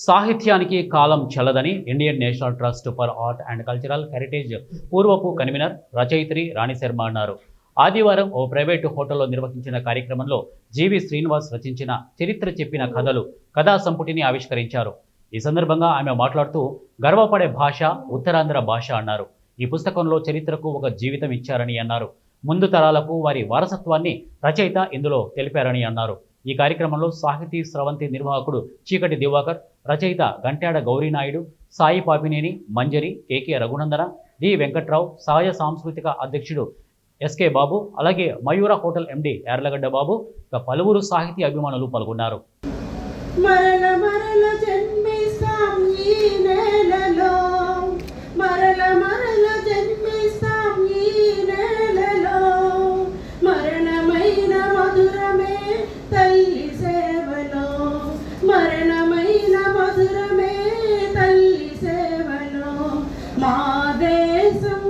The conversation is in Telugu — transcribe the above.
సాహిత్యానికి కాలం చెల్లదని Indian National Trust for Art and Cultural Heritage పూర్వపు కన్వీనర్ రచయిత్రి రాణి శర్మ అన్నారు. ఆదివారం ఓ ప్రైవేటు హోటల్లో నిర్వహించిన కార్యక్రమంలో జీవి శ్రీనివాస్ రచించిన చరిత్ర చెప్పిన కథలు కథా సంపుటిని ఆవిష్కరించారు. ఈ సందర్భంగా ఆమె మాట్లాడుతూ గర్వపడే భాష ఉత్తరాంధ్ర భాష అన్నారు. ఈ పుస్తకంలో చరిత్రకు ఒక జీవితం ఇచ్చారని అన్నారు. ముందు తరాలకు వారి వారసత్వాన్ని రచయిత ఇందులో తెలిపారని అన్నారు. ఈ కార్యక్రమంలో సాహితీ స్రవంతి నిర్వాహకుడు చీకటి దివాకర్, రచయిత గంట్యాడ గౌరీనాయుడు, సాయి పాపినేని, మంజరి, కేకే రఘునందన, డి వెంకట్రావు, సహజ సాంస్కృతిక అధ్యక్షుడు ఎస్కే బాబు, అలాగే మయూర హోటల్ ఎండి యార్లగడ్డ బాబు, ఇక పలువురు సాహితీ అభిమానులు పాల్గొన్నారు. మరల మరల జన్మిస్తాం ఈ నేలలో, మరల మరల జన్మిస్తాం ఈ నేలలో, మరణమైన మధురమే తల్లి సేవలో, మరణమైన మధురమే తల్లి సేవలో, మా దేశం